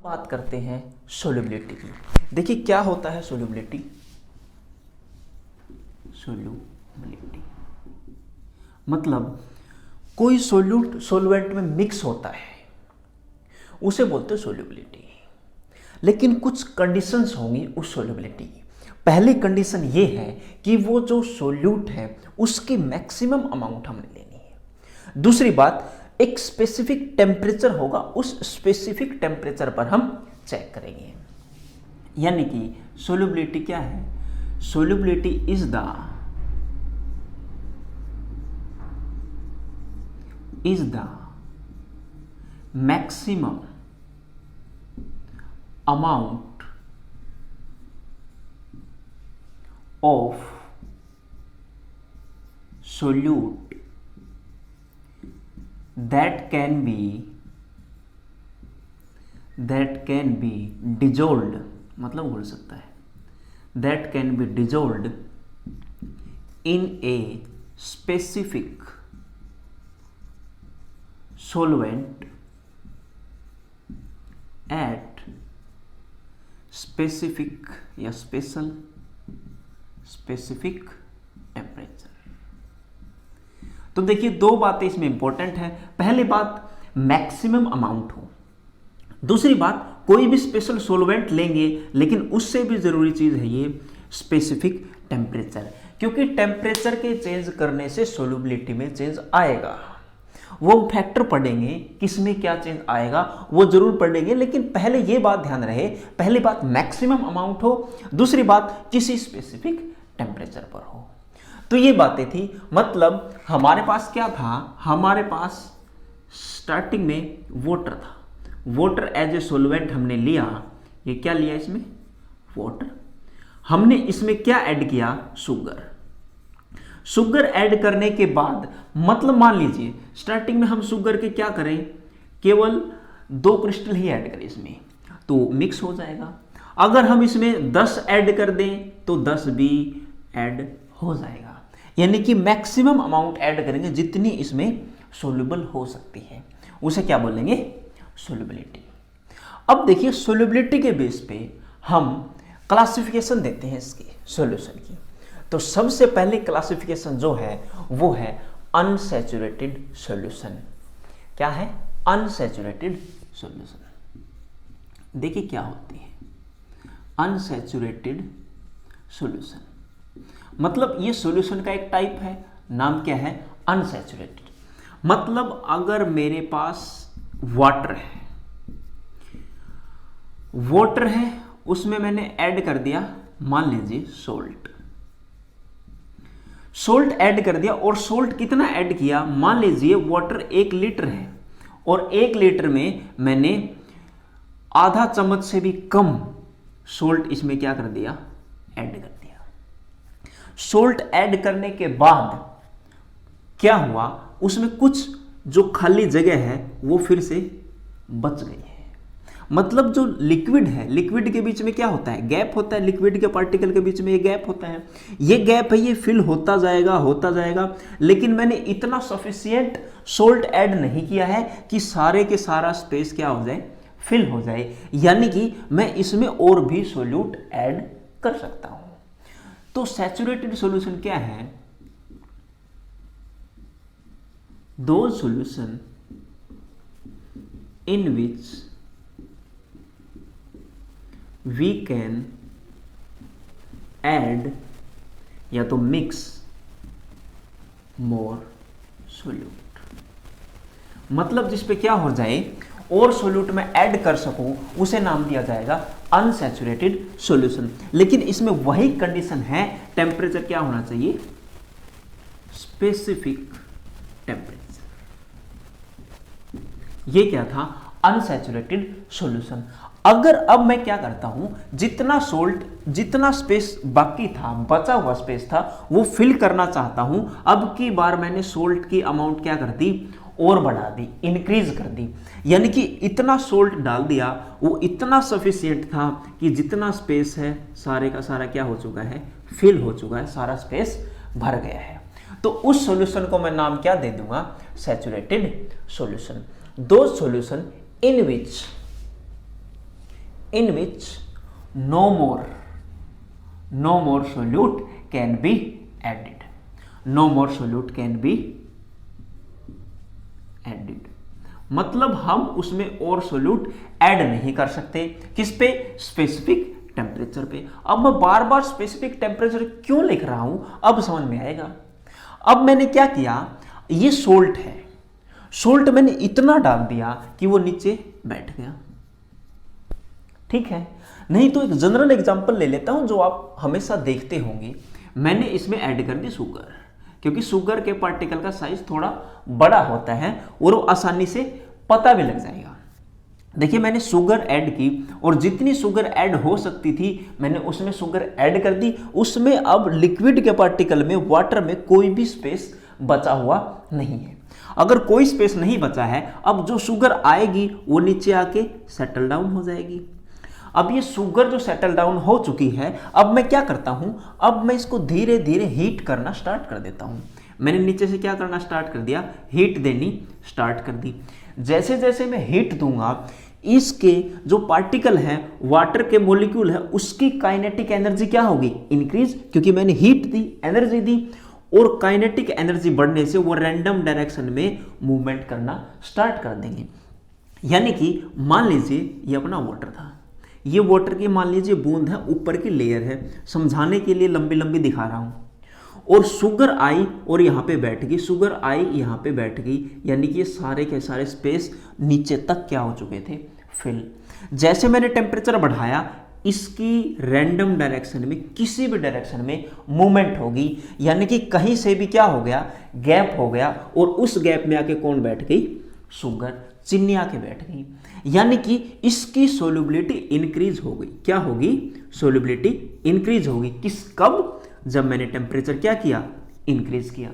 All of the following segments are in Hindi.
बात करते हैं सोल्युबिलिटी की। देखिए क्या होता है सोल्युबिलिटी। सोल्युबिलिटी मतलब कोई सोल्वेंट में मिक्स होता है उसे बोलते हैं सोल्युबिलिटी। लेकिन कुछ कंडीशंस होंगी उस सोल्युबिलिटी की। पहली कंडीशन ये है कि वो जो सोल्यूट है उसकी मैक्सिमम अमाउंट हमें लेनी है। दूसरी बात, एक स्पेसिफिक टेम्परेचर होगा, उस स्पेसिफिक टेम्परेचर पर हम चेक करेंगे। यानी कि सोल्युबिलिटी क्या है? Solubility is the maximum amount of solute that can be dissolved, मतलब बोल सकता है that can be dissolved in a specific solvent at specific या स्पेसिफिक टेम्परेचर। तो देखिए दो बातें इसमें इंपॉर्टेंट है। पहली बात मैक्सिमम अमाउंट हो, दूसरी बात कोई भी स्पेशल सोलवेंट लेंगे लेकिन उससे भी जरूरी चीज है ये स्पेसिफिक टेम्परेचर, क्योंकि टेम्परेचर के चेंज करने से सोल्युबिलिटी में चेंज आएगा। वो फैक्टर पढ़ेंगे किसमें क्या चेंज आएगा वो जरूर पढ़ेंगे, लेकिन पहले ये बात ध्यान रहे, पहली बात मैक्सिमम अमाउंट हो, दूसरी बात किसी स्पेसिफिक टेम्परेचर पर हो। तो ये बातें थी। मतलब हमारे पास क्या था, हमारे पास स्टार्टिंग में वाटर था, वाटर एज ए सोल्वेंट हमने लिया। ये क्या लिया इसमें? वाटर। हमने इसमें क्या ऐड किया? शुगर। शुगर ऐड करने के बाद मतलब मान लीजिए स्टार्टिंग में हम शुगर के क्या करें, केवल 2 क्रिस्टल ही ऐड करें इसमें तो मिक्स हो जाएगा। अगर हम इसमें 10 ऐड कर दें तो 10 भी ऐड हो जाएगा। यानी कि मैक्सिमम अमाउंट ऐड करेंगे जितनी इसमें सोल्यूबल हो सकती है, उसे क्या बोलेंगे? सोल्युबिलिटी। अब देखिए सोल्युबिलिटी के बेस पे हम क्लासिफिकेशन देते हैं इसकी सॉल्यूशन की। तो सबसे पहले क्लासिफिकेशन जो है वो है अनसैचुरेटेड सॉल्यूशन। क्या है? Unsaturated solution. देखिए क्या होती है अनसैचुरेटेड सॉल्यूशन। मतलब ये सॉल्यूशन का एक टाइप है, नाम क्या है? अनसैचुरेटेड। मतलब अगर मेरे पास वाटर है उसमें मैंने ऐड कर दिया मान लीजिए सोल्ट ऐड कर दिया, और सोल्ट कितना ऐड किया? मान लीजिए वाटर 1 लीटर है और 1 लीटर में मैंने आधा चम्मच से भी कम सोल्ट इसमें क्या कर दिया? ऐड कर दिया। सोल्ट ऐड करने के बाद क्या हुआ? उसमें कुछ जो खाली जगह है वो फिर से बच गई है। मतलब जो लिक्विड है, लिक्विड के बीच में क्या होता है? गैप होता है। लिक्विड के पार्टिकल के बीच में ये गैप होता है। ये गैप है, ये फिल होता जाएगा, लेकिन मैंने इतना सफिशिएंट सोल्ट ऐड नहीं किया है कि सारे के सारा स्पेस क्या हो जाए? फिल हो जाए। यानी कि मैं इसमें और भी सोल्यूट ऐड कर सकता हूं। तो सैचुरेटेड सॉल्यूशन क्या है? दो solution in which we can add या तो mix more solute। मतलब जिस पे क्या हो जाए और सोल्यूट में ऐड कर सकूं उसे नाम दिया जाएगा अनसैचुरेटेड सॉल्यूशन। लेकिन इसमें वही कंडीशन है, टेम्परेचर क्या होना चाहिए? Specific temperature. ये क्या था? Unsaturated solution. अगर अब मैं क्या करता हूं, जितना स्पेस बाकी था, बचा हुआ स्पेस था, वो फिल करना चाहता हूं। अब की बार मैंने सोल्ट की अमाउंट क्या कर दी? और बढ़ा दी, इंक्रीज कर दी। यानी कि इतना सोल्ट डाल दिया, वो इतना सफिशिएंट था कि जितना स्पेस है सारे का सारा क्या हो चुका है? फिल हो चुका है, सारा स्पेस भर गया है। तो उस सॉल्यूशन को मैं नाम क्या दे दूंगा? Saturated solution. दो solution in which in which no more solute can be added. No more solute can be added मतलब हम उसमें और सोल्यूट ऐड नहीं कर सकते। किस पे? स्पेसिफिक टेम्परेचर पे। अब मैं बार बार स्पेसिफिक टेम्परेचर क्यों लिख रहा हूं, अब समझ में आएगा। अब मैंने क्या किया, ये सोल्ट है, सोल्ट मैंने इतना डाल दिया कि वो नीचे बैठ गया, ठीक है। नहीं तो एक जनरल एग्जांपल ले लेता हूं जो आप हमेशा देखते होंगे। मैंने इसमें ऐड कर दी शुगर, क्योंकि शुगर के पार्टिकल का साइज थोड़ा बड़ा होता है और वो आसानी से पता भी लग जाएगा। देखिए मैंने शुगर ऐड की और जितनी शुगर ऐड हो सकती थी मैंने उसमें शुगर ऐड कर दी। उसमें अब लिक्विड के पार्टिकल में, वाटर में कोई भी स्पेस बचा हुआ नहीं है। अगर कोई स्पेस नहीं बचा है, अब जो शुगर आएगी वो नीचे आके सेटल डाउन हो जाएगी। अब ये शुगर जो सेटल डाउन हो चुकी है, अब मैं क्या करता हूं, अब मैं इसको धीरे धीरे हीट करना स्टार्ट कर देता हूं। मैंने नीचे से क्या करना स्टार्ट कर दिया, हीट देनी स्टार्ट कर दी। जैसे जैसे मैं हीट दूंगा, इसके जो पार्टिकल है, वाटर के मॉलिक्यूल है, उसकी काइनेटिक एनर्जी क्या होगी, इंक्रीज, क्योंकि मैंने हीट दी, एनर्जी दी, और काइनेटिक एनर्जी बढ़ने से वो रैंडम डायरेक्शन में मूवमेंट करना स्टार्ट कर देंगे। यानी कि मान लीजिए ये अपना वाटर था, ये वाटर की मान लीजिए बूंद है, ऊपर की लेयर है, समझाने के लिए लंबी लंबी दिखा रहा हूं। और शुगर आई और यहाँ पे बैठ गई, शुगर आई यहाँ पे बैठ गई, यानी कि ये सारे के सारे स्पेस नीचे तक क्या हो चुके थे, फिल। जैसे मैंने टेम्परेचर बढ़ाया, इसकी रैंडम डायरेक्शन में, किसी भी डायरेक्शन में मूवमेंट होगी, यानी कि कहीं से भी क्या हो गया, गैप हो गया, और उस गैप में आके कौन बैठ गई, शुगर, चीनी आके बैठ गई। यानी कि इसकी सोल्युबिलिटी इंक्रीज हो गई। क्या होगी, सोल्युबिलिटी इंक्रीज होगी। किस, कब, जब मैंने टेम्परेचर क्या किया, इंक्रीज किया।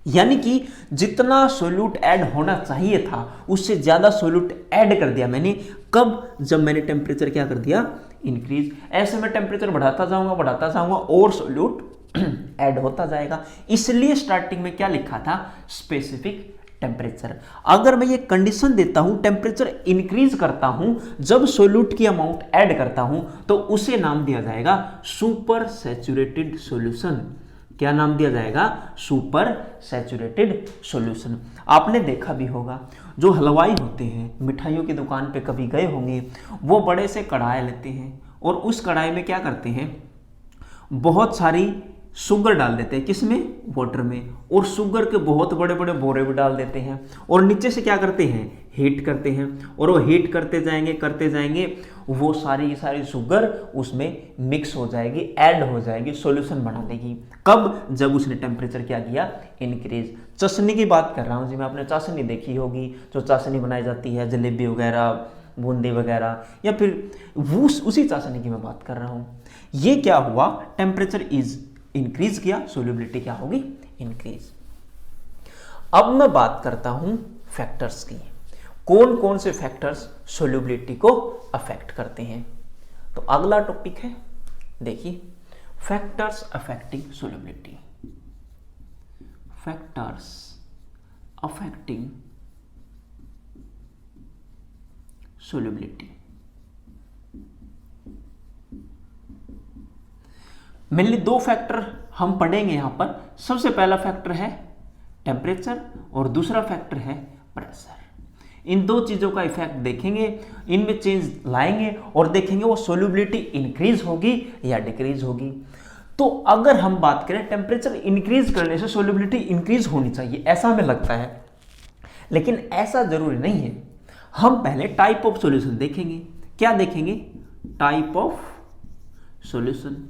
यानी कि जितना सोल्यूट ऐड होना चाहिए था उससे ज्यादा सोल्यूट ऐड कर दिया मैंने। कब, जब मैंने टेम्परेचर क्या कर दिया, इंक्रीज। ऐसे मैं टेम्परेचर बढ़ाता जाऊंगा और सोल्यूट ऐड होता जाएगा। इसलिए स्टार्टिंग में क्या लिखा था, स्पेसिफिक टेम्परेचर। अगर मैं ये कंडीशन देता हूं, टेम्परेचर इंक्रीज करता हूं, जब सोल्यूट की अमाउंट ऐड करता हूं, तो उसे नाम दिया जाएगा सुपर सैचुरेटेड सॉल्यूशन। क्या नाम दिया जाएगा, सुपर सैचुरेटेड सॉल्यूशन। आपने देखा भी होगा, जो हलवाई होते हैं, मिठाइयों की दुकान पे कभी गए होंगे, वो बड़े से कढ़ाई लेते हैं और उस कढ़ाई में क्या करते हैं, बहुत सारी शुगर डाल देते हैं, किसमें, वाटर में, और शुगर के बहुत बड़े बड़े बोरे भी डाल देते हैं, और नीचे से क्या करते हैं, हीट करते हैं, और वो हीट करते जाएंगे, वो सारी की सारी शुगर उसमें मिक्स हो जाएगी, ऐड हो जाएगी, सॉल्यूशन बना देगी। कब, जब उसने टेम्परेचर क्या किया, इंक्रीज। चाशनी की बात कर रहा हूँ जी मैं, आपने चाशनी देखी होगी, जो चाशनी बनाई जाती है, जलेबी वगैरह, बूंदी वगैरह, या फिर वो उसी चाशनी की मैं बात कर रहा हूँ। ये क्या हुआ, टेम्परेचर इज इंक्रीज किया, सोल्युबिलिटी क्या होगी, इंक्रीज। अब मैं बात करता हूं फैक्टर्स की, कौन कौन से फैक्टर्स सोल्युबिलिटी को अफेक्ट करते हैं। तो अगला टॉपिक है, देखिए, factors affecting solubility. Factors affecting solubility. Mainly दो फैक्टर हम पढ़ेंगे यहां पर। सबसे पहला फैक्टर है टेम्परेचर और दूसरा फैक्टर है प्रेशर। इन दो चीजों का इफेक्ट देखेंगे, इनमें चेंज लाएंगे और देखेंगे वो सोल्युबिलिटी इंक्रीज होगी या डिक्रीज होगी। तो अगर हम बात करें, टेम्परेचर इंक्रीज करने से सोल्युबिलिटी इंक्रीज होनी चाहिए, ऐसा हमें लगता है, लेकिन ऐसा जरूरी नहीं है। हम पहले टाइप ऑफ सॉल्यूशन देखेंगे। क्या देखेंगे, टाइप ऑफ सॉल्यूशन।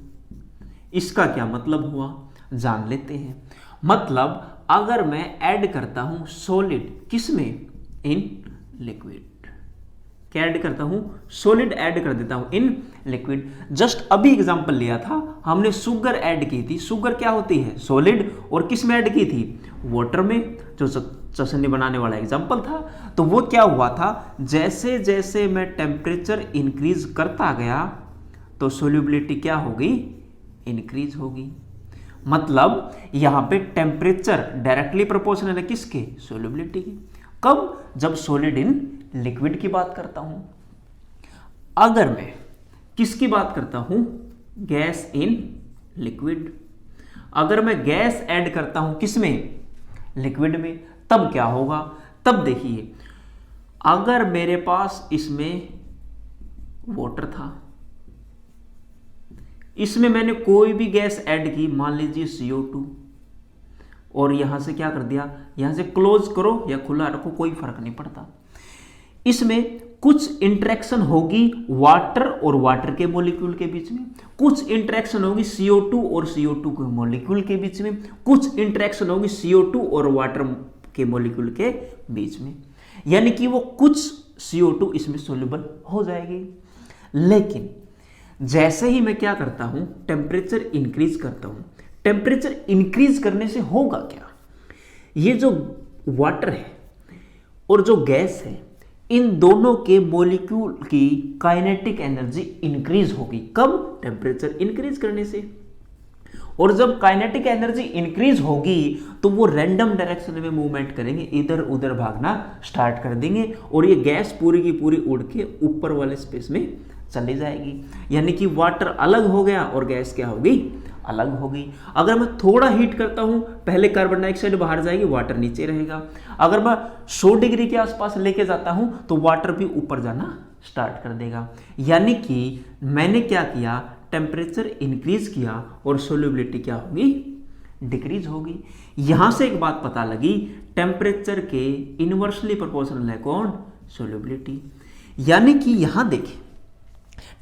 इसका क्या मतलब हुआ, जान लेते हैं। मतलब अगर मैं ऐड करता हूं सॉलिड, किसमें, इन लिक्विड। क्या ऐड करता हूं, सॉलिड ऐड कर देता हूं इन लिक्विड। जस्ट अभी एग्जांपल लिया था हमने, शुगर ऐड की थी। शुगर क्या होती है, सॉलिड, और किस में ऐड की थी, वाटर में, जो चाशनी बनाने वाला एग्जांपल था। तो वो क्या हुआ था, जैसे जैसे मैं टेम्परेचर इंक्रीज करता गया तो सोल्युबिलिटी क्या होगी, इंक्रीज होगी। मतलब यहां पे टेम्परेचर डायरेक्टली प्रोपोर्शनल है किसके, सोल्युबिलिटी की। कब, जब सॉलिड इन लिक्विड की बात करता हूं। अगर मैं किसकी बात करता हूं, गैस इन लिक्विड, अगर मैं गैस ऐड करता हूं किसमें, लिक्विड में, तब क्या होगा, तब देखिए अगर मेरे पास इसमें वाटर था, इसमें मैंने कोई भी गैस ऐड की, मान लीजिए CO2, और यहां से क्या कर दिया, यहां से क्लोज करो या खुला रखो कोई फर्क नहीं पड़ता, इसमें कुछ इंटरेक्शन होगी वाटर और वाटर के मॉलिक्यूल के बीच में, कुछ इंटरेक्शन होगी CO2 और CO2 के मॉलिक्यूल के बीच में, कुछ इंटरेक्शन होगी CO2 और वाटर के मॉलिक्यूल के बीच में, यानी कि वो कुछ CO2 इसमें सोल्यूबल हो जाएगी। लेकिन जैसे ही मैं क्या करता हूं, टेम्परेचर इंक्रीज करता हूं, टेम्परेचर इंक्रीज करने से होगा क्या, ये जो वाटर है और जो गैस है, इन दोनों के मॉलिक्यूल की काइनेटिक एनर्जी इंक्रीज होगी। कब, टेम्परेचर इंक्रीज करने से। और जब काइनेटिक एनर्जी इंक्रीज होगी तो वो रैंडम डायरेक्शन में मूवमेंट करेंगे, इधर उधर भागना स्टार्ट कर देंगे, और ये गैस पूरी की पूरी उड़ के ऊपर वाले स्पेस में चली जाएगी, यानी कि वाटर अलग हो गया और गैस क्या होगी, अलग होगी। अगर मैं थोड़ा हीट करता हूं, पहले कार्बन डाइऑक्साइड बाहर जाएगी, वाटर नीचे रहेगा। अगर मैं 100 डिग्री के आसपास लेके जाता हूं तो वाटर भी ऊपर जाना स्टार्ट कर देगा, यानी कि मैंने क्या किया, टेम्परेचर इंक्रीज किया और सोल्यूबिलिटी क्या होगी, डिक्रीज होगी। यहां से एक बात पता लगी, टेम्परेचर के इनवर्सली प्रोपोर्शनल है कौन, सोल्यूबिलिटी। यानी कि यहां देखें,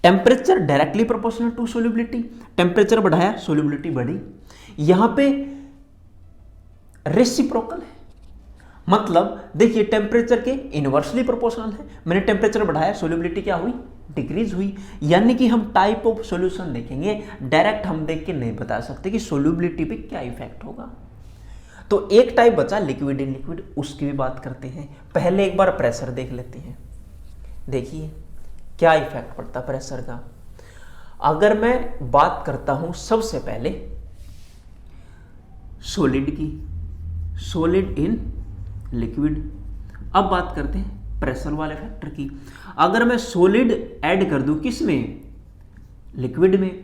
temperature directly proportional to solubility, temperature बढ़ाया सोल्यूबिलिटी बढ़ी। यहां पे रेसिप्रोकल है, मतलब देखिए टेम्परेचर के इनवर्सली प्रोपोर्शनल है, मैंने टेम्परेचर बढ़ाया सोल्यूबिलिटी क्या हुई, डिक्रीज हुई। यानी कि हम टाइप ऑफ सॉल्यूशन देखेंगे, डायरेक्ट हम देख के नहीं बता सकते कि सोल्यूबिलिटी पे क्या इफेक्ट होगा। तो एक टाइप बचा लिक्विड इन लिक्विड, उसकी भी बात करते हैं। पहले एक बार प्रेशर देख लेते हैं, देखिए क्या इफेक्ट पड़ता प्रेशर का। अगर मैं बात करता हूं सबसे पहले सॉलिड की, सॉलिड इन लिक्विड, अब बात करते हैं प्रेशर वाले फैक्टर की। अगर मैं सॉलिड ऐड कर दूं किसमें, लिक्विड में,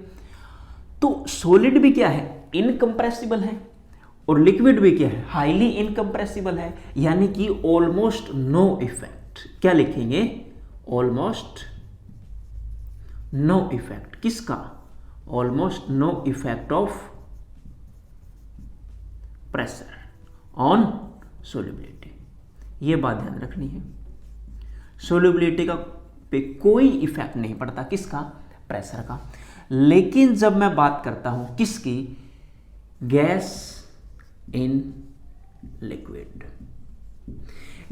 तो सॉलिड भी क्या है, इनकंप्रेसिबल है, और लिक्विड भी क्या है, हाईली इनकंप्रेसिबल है, यानी कि ऑलमोस्ट नो इफेक्ट। क्या लिखेंगे, ऑलमोस्ट नो इफेक्ट, किसका, almost no effect of pressure on solubility. ये बात ध्यान रखनी है, सोल्यूबिलिटी का पे कोई इफेक्ट नहीं पड़ता, किसका, प्रेशर का। लेकिन जब मैं बात करता हूं किसकी, gas in liquid,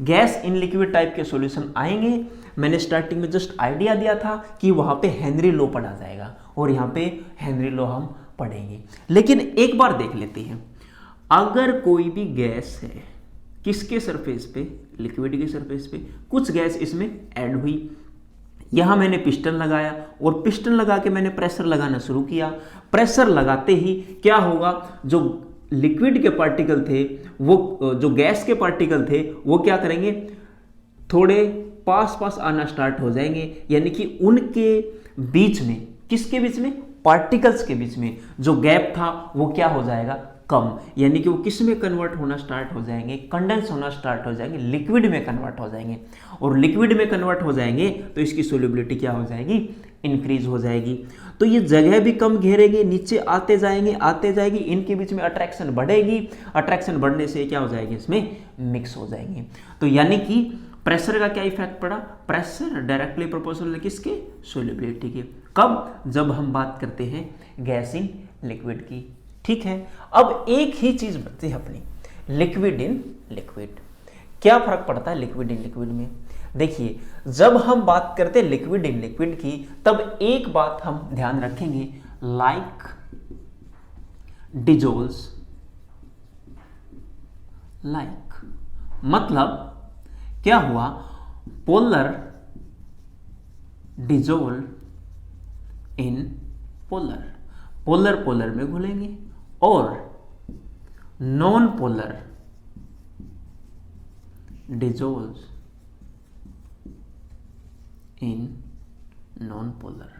gas in liquid type के सॉल्यूशन आएंगे। मैंने स्टार्टिंग में जस्ट आइडिया दिया था कि वहां पे हेनरी लॉ पढ़ा जाएगा, और यहां पे हेनरी लॉ हम पढ़ेंगे। लेकिन एक बार देख लेते हैं, अगर कोई भी गैस है किसके सरफेस पे, लिक्विड के सरफेस पे, कुछ गैस इसमें ऐड हुई, यहां मैंने पिस्टन लगाया, और पिस्टन लगा के मैंने प्रेशर लगाना शुरू किया। प्रेशर लगाते ही क्या होगा, जो लिक्विड के पार्टिकल थे, वो जो गैस के पार्टिकल थे, वो क्या करेंगे, थोड़े पास पास आना स्टार्ट हो जाएंगे, यानी कि उनके बीच में, किसके बीच में, पार्टिकल्स के बीच में जो गैप था वो क्या हो जाएगा, कम, यानी कि वो किस में कन्वर्ट होना स्टार्ट हो जाएंगे, कंडेंस होना स्टार्ट हो जाएंगे, लिक्विड में कन्वर्ट हो जाएंगे। और लिक्विड में कन्वर्ट हो जाएंगे तो इसकी सोल्यूबिलिटी क्या हो जाएगी, इंक्रीज हो जाएगी। तो ये जगह भी कम घेरेगी, नीचे आते जाएंगे, इनके बीच में अट्रैक्शन बढ़ेगी, अट्रैक्शन बढ़ने से क्या हो जाएगी, इसमें मिक्स हो जाएंगे। तो यानी कि प्रेशर का क्या इफेक्ट पड़ा, प्रेशर डायरेक्टली प्रोपोर्शनल है किसके, सोल्यूबिलिटी के। कब, जब हम बात करते हैं गैस इन लिक्विड की। ठीक है, अब एक ही चीज बचती है अपनी, लिक्विड इन लिक्विड। क्या फर्क पड़ता है लिक्विड इन लिक्विड में, देखिए जब हम बात करते हैं लिक्विड इन लिक्विड की, तब एक बात हम ध्यान रखेंगे, लाइक डिजोल्व्स लाइक, मतलब क्या हुआ, polar dissolve in polar, polar polar में घुलेंगे, और non polar dissolve in non polar.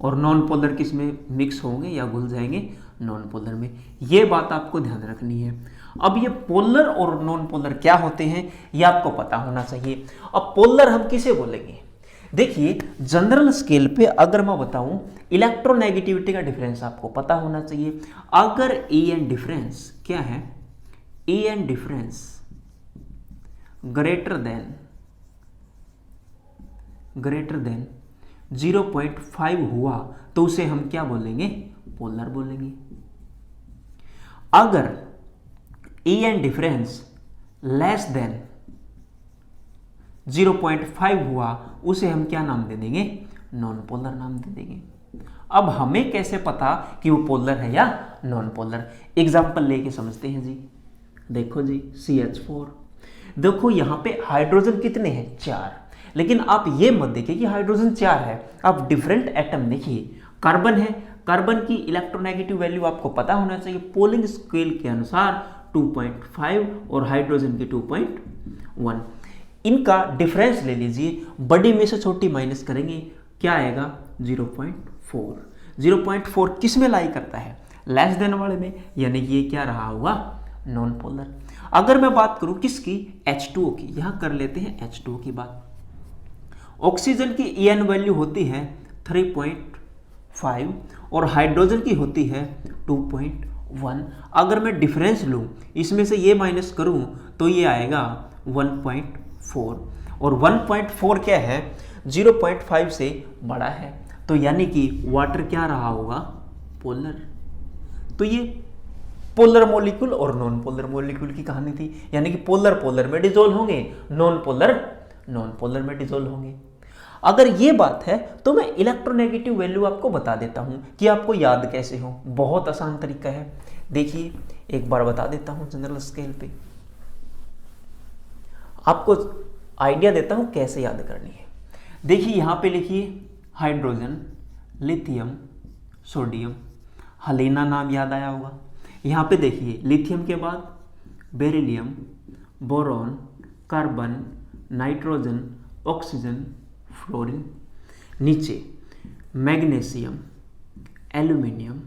और नॉन पोलर किस में मिक्स होंगे या घुल जाएंगे? नॉन पोलर में। ये बात आपको ध्यान रखनी है। अब ये पोलर और नॉन पोलर क्या होते हैं ये आपको पता होना चाहिए। अब पोलर हम किसे बोलेंगे? देखिए जनरल स्केल पे अगर मैं बताऊं, इलेक्ट्रोनेगेटिविटी का डिफरेंस आपको पता होना चाहिए। अगर ए एन डिफरेंस क्या है? A N difference greater than 0.5 हुआ तो उसे हम क्या बोलेंगे? पोलर बोलेंगे। अगर A N difference less than 0.5 हुआ उसे हम क्या नाम दे देंगे? नॉन पोलर नाम दे देंगे। अब हमें कैसे पता कि वो पोलर है या नॉन पोलर? एग्जाम्पल लेके समझते हैं जी। देखो जी CH4, देखो यहां पे हाइड्रोजन कितने हैं? 4। लेकिन आप ये मत देखिए कि हाइड्रोजन 4 है, आप डिफरेंट एटम देखिए। कार्बन है, कार्बन की इलेक्ट्रोनेगेटिव वैल्यू आपको पता होना चाहिए पोलिंग स्केल के अनुसार 2.5 और हाइड्रोजन की 2.1। इनका डिफरेंस ले लीजिए, बड़ी में से छोटी माइनस करेंगे, क्या आएगा? 0.4। 0.4 किस में लाई करता है? लेस देन वाले में, यानी कि ये क्या रहा होगा? Non polar. अगर मैं बात करूं किसकी? H2O की, यहां कर लेते हैं H2O की बात। ऑक्सीजन की EN वैल्यू होती है 3.5 और हाइड्रोजन की होती है 2.1। अगर मैं डिफरेंस लूं, इसमें से ये माइनस करूं तो ये आएगा 1.4 और 1.4 क्या है? 0.5 से बड़ा है, तो यानी कि वाटर क्या रहा होगा? पोलर। तो ये पोलर मॉलिक्यूल और नॉन पोलर मॉलिक्यूल की कहानी थी, यानी कि पोलर पोलर में डिसॉल्व होंगे, नॉन पोलर नॉन पोलर में डिसॉल्व होंगे। अगर ये बात है तो मैं इलेक्ट्रोनेगेटिव वैल्यू आपको बता देता हूं कि आपको याद कैसे हो। बहुत आसान तरीका है, देखिए एक बार बता देता हूं जनरल स्केल पे, आपको आइडिया देता हूं कैसे याद करनी है। देखिए यहां पे लिखिए हाइड्रोजन, लिथियम, सोडियम, हलीना नाम याद आया होगा। यहाँ पे देखिए लिथियम के बाद beryllium, boron, carbon, nitrogen, oxygen, fluorine, नीचे magnesium, aluminium,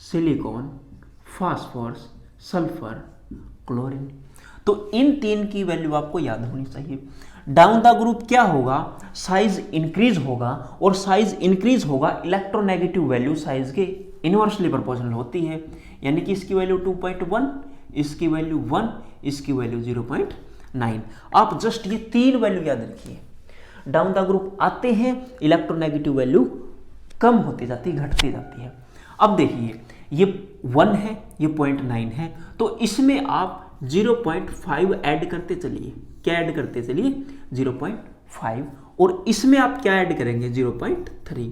silicon, phosphorus, sulphur, chlorine. तो इन 3 की वैल्यू आपको याद होनी चाहिए। डाउन द ग्रुप क्या होगा? साइज इंक्रीज होगा, और साइज इंक्रीज होगा इलेक्ट्रोनेगेटिव वैल्यू साइज के इनवर्सली प्रोपोर्शनल होती है, यानी कि इसकी वैल्यू 2.1, इसकी वैल्यू 1, इसकी वैल्यू 0.9। आप जस्ट ये 3 वैल्यू याद रखिए। डाउन द ग्रुप आते हैं, इलेक्ट्रोनेगेटिव वैल्यू कम होती जाती है, घटती जाती है। अब देखिए ये 1 है, ये 0.9 है, तो इसमें आप 0.5 ऐड करते चलिए। क्या ऐड करते चलिए? 0.5। और इसमें आप क्या ऐड करेंगे? 0.3।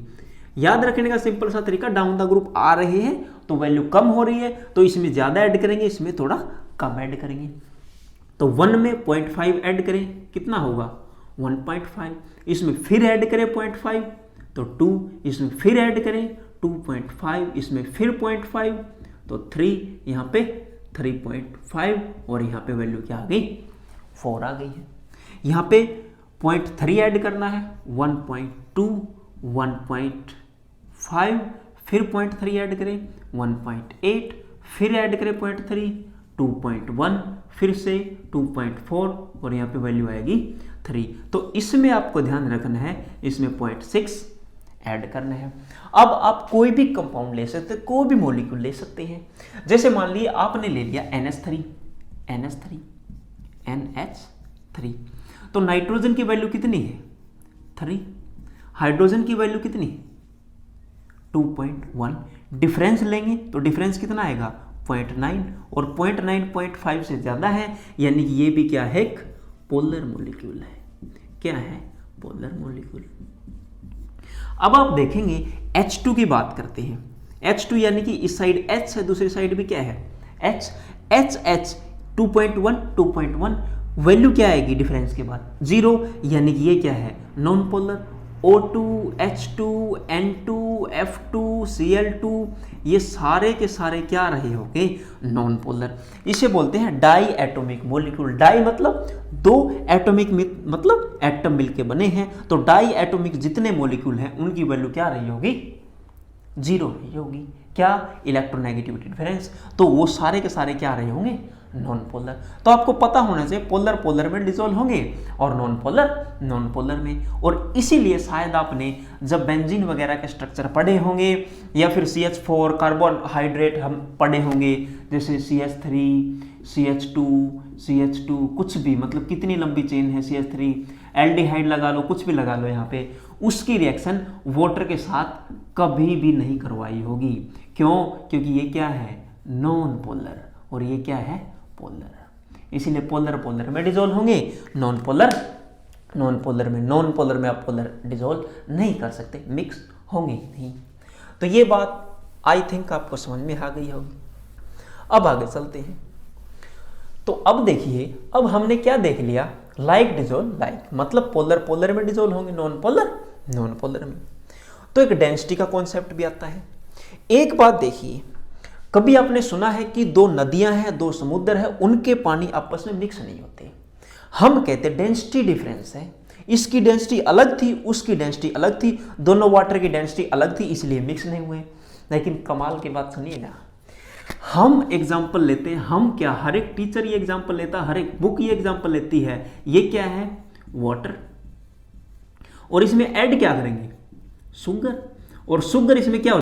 याद रखने का सिंपल सा तरीका, डाउन द ग्रुप आ रहे हैं तो वैल्यू कम हो रही है, तो इसमें ज्यादा ऐड करेंगे, इसमें थोड़ा कम ऐड करेंगे। तो 1 में 0.5 ऐड करें, कितना होगा? 1.5। इसमें फिर ऐड करें 0.5 तो 2, इसमें फिर ऐड करें 2.5, इसमें फिर 0.5 तो 3, यहाँ पे 3.5 और यहाँ पे वैल्यू क्या आ गई? 4 आ गई है। यहाँ पे 0.3 ऐड करना है, 1.2, 1.5, फिर 0.3 ऐड करें 1.8, फिर ऐड करें 0.3, 2.1, फिर से 2.4 और यहाँ पे वैल्यू आएगी 3। तो इसमें आपको ध्यान रखना है, इसमें 0.6 ऐड करना है। अब आप कोई भी कंपाउंड ले सकते हैं, कोई भी मॉलिक्यूल ले सकते हैं। जैसे मान लीजिए आपने ले लिया NH3, तो नाइट्रोजन की वैल्यू कितनी है? 3। हाइड्रोजन की वैल्यू कितनी है? 2.1। डिफरेंस लेंगे तो डिफरेंस कितना आएगा? 0.9, और 0.9 0.5 से ज़्यादा है, यानी कि ये भी क्या है? एक पोलर मॉलिक्यूल है। क्या है? Polar molecule. अब आप देखेंगे H2 की बात करते हैं। H2 यानी कि इस साइड H है, दूसरी साइड भी क्या है? H 2.1 वैल्यू क्या आएगी डिफरेंस के बाद? 0, यानी कि ये क्या है? Non polar. O2, H2, N2, F2, Cl2, ये सारे के सारे क्या रहे होंगे, नॉन पोलर। इसे बोलते हैं डाई एटॉमिक मॉलिक्यूल। डाई मतलब दो, एटॉमिक मतलब एटम मिलके बने हैं, तो डाई एटॉमिक जितने मॉलिक्यूल हैं उनकी वैल्यू क्या रही होगी, 0 रही होगी। क्या, इलेक्ट्रोनेगेटिविटी डिफरेंस। तो वो सारे के सारे क्या रहे होंगे, नॉन पोलर। तो आपको पता होना चाहिए पोलर पोलर में डिसॉल्व होंगे और नॉन पोलर में। और इसीलिए शायद आपने जब बेंजीन वगैरह के स्ट्रक्चर पढ़े होंगे या फिर CH4 कार्बोहाइड्रेट हम पढ़े होंगे, जैसे CH3, CH2 कुछ भी, मतलब कितनी लंबी चेन है CH3, एल्डिहाइड लगा लो, कुछ भी लगा लो यहाँ पे, उसकी रिएक्शन वाटर के साथ कभी भी नहीं करवाई होगी। क्यों, क्योंकि ये क्या है, नॉन पोलर, और ये क्या है, पोलर। इसीलिए पोलर पोलर में डिसॉल्व होंगे, नॉन पोलर में आप पोलर डिसॉल्व नहीं कर सकते, मिक्स होंगे नहीं। तो ये बात आई थिंक आपको समझ में आ गई होगी। अब आगे चलते हैं। तो अब देखिए, अब हमने क्या देख लिया, लाइक डिसॉल्व लाइक, मतलब पोलर पोलर में डिसॉल्व होंगे, नॉन पोलर में। तो एक डेंसिटी का कॉन्सेप्ट भी आता है। एक बात देखिए, कभी आपने सुना है कि दो नदियां हैं, दो समुद्र है, उनके पानी आपस में मिक्स नहीं होते। हम कहते डेंसिटी डिफरेंस है, इसकी डेंसिटी अलग थी, उसकी डेंसिटी अलग थी, दोनों वाटर की डेंसिटी अलग थी, इसलिए मिक्स नहीं हुए। लेकिन कमाल की बात सुनिए ना, हम एग्जाम्पल लेते हैं, हम क्या, हर एक टीचर ये एग्जाम्पल लेता है, हर एक बुक ये एग्जाम्पल लेती है। ये क्या है, वाटर, और इसमें ऐड क्या करेंगे, शुगर, और शुगर इसमें क्या